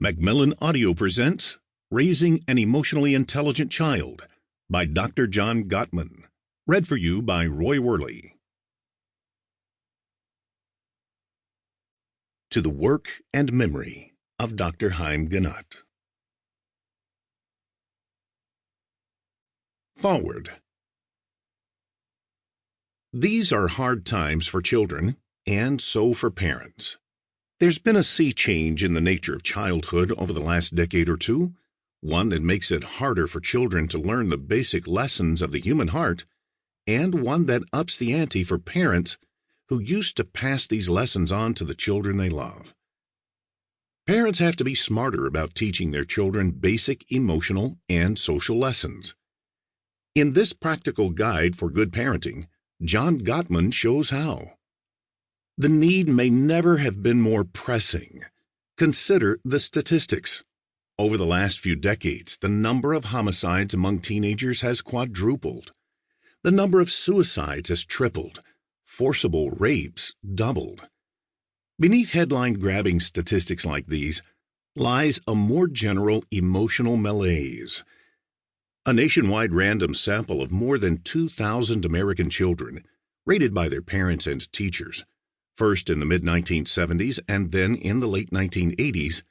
Macmillan Audio presents Raising an Emotionally Intelligent Child by Dr. John Gottman. Read for you by Roy Worley. To the Work and Memory of Dr. Chaim Ginott. Foreword. These are hard times for children, and so for parents. There's been a sea change in the nature of childhood over the last decade or two, one that makes it harder for children to learn the basic lessons of the human heart, and one that ups the ante for parents who used to pass these lessons on to the children they love. Parents have to be smarter about teaching their children basic emotional and social lessons. In this practical guide for good parenting, John Gottman shows how. The need may never have been more pressing. Consider the statistics. Over the last few decades, the number of homicides among teenagers has quadrupled. The number of suicides has tripled. Forcible rapes doubled. Beneath headline-grabbing statistics like these lies a more general emotional malaise. A nationwide random sample of more than 2,000 American children, rated by their parents and teachers, first in the mid-1970s and then in the late 1980s,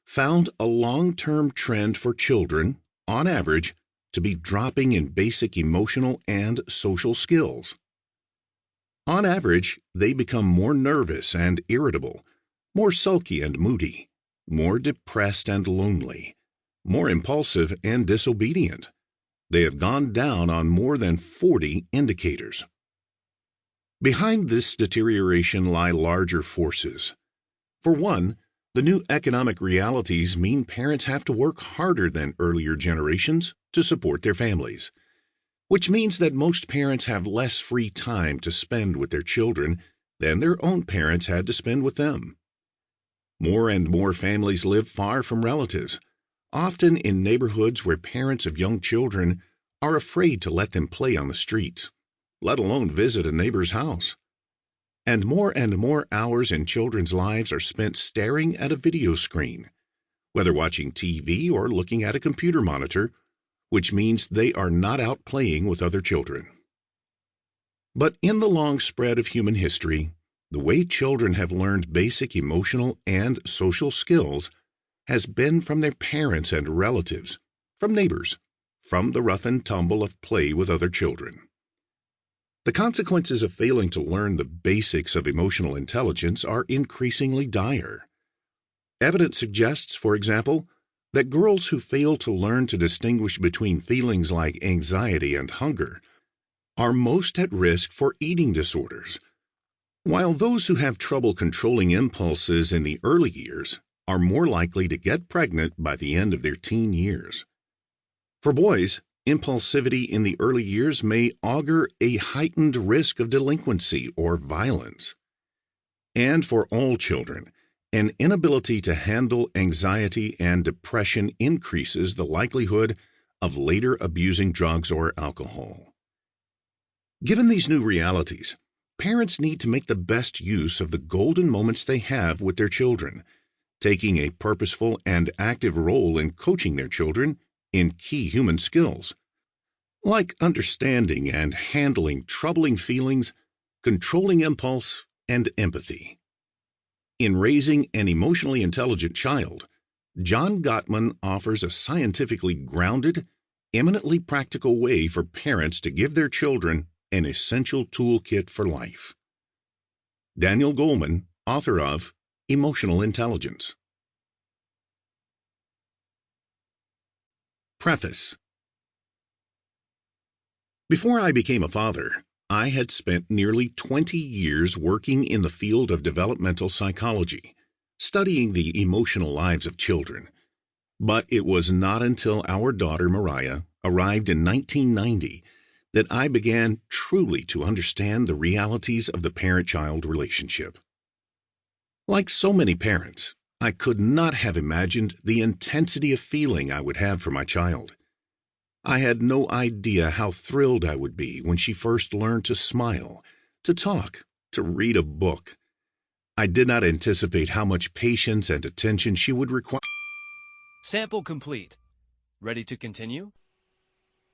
found a long-term trend for children, on average, to be dropping in basic emotional and social skills. On average, they become more nervous and irritable, more sulky and moody, more depressed and lonely, more impulsive and disobedient. They have gone down on more than 40 indicators. Behind this deterioration lie larger forces. For one, the new economic realities mean parents have to work harder than earlier generations to support their families, which means that most parents have less free time to spend with their children than their own parents had to spend with them. More and more families live far from relatives, often in neighborhoods where parents of young children are afraid to let them play on the streets, let alone visit a neighbor's house. And more hours in children's lives are spent staring at a video screen, whether watching TV or looking at a computer monitor, which means they are not out playing with other children. But in the long spread of human history, the way children have learned basic emotional and social skills has been from their parents and relatives, from neighbors, from the rough and tumble of play with other children. The consequences of failing to learn the basics of emotional intelligence are increasingly dire. Evidence suggests, for example, that girls who fail to learn to distinguish between feelings like anxiety and hunger are most at risk for eating disorders, while those who have trouble controlling impulses in the early years are more likely to get pregnant by the end of their teen years. For boys, impulsivity in the early years may augur a heightened risk of delinquency or violence. And for all children, an inability to handle anxiety and depression increases the likelihood of later abusing drugs or alcohol. Given these new realities, parents need to make the best use of the golden moments they have with their children, taking a purposeful and active role in coaching their children in key human skills, like understanding and handling troubling feelings, controlling impulse, and empathy. In Raising an Emotionally Intelligent Child, John Gottman offers a scientifically grounded, eminently practical way for parents to give their children an essential toolkit for life. Daniel Goleman, author of Emotional Intelligence. Preface. Before I became a father, I had spent nearly 20 years working in the field of developmental psychology, studying the emotional lives of children. But it was not until our daughter Mariah arrived in 1990 that I began truly to understand the realities of the parent-child relationship. Like so many parents, I could not have imagined the intensity of feeling I would have for my child. I had no idea how thrilled I would be when she first learned to smile, to talk, to read a book. I did not anticipate how much patience and attention she would require. Sample complete. Ready to continue?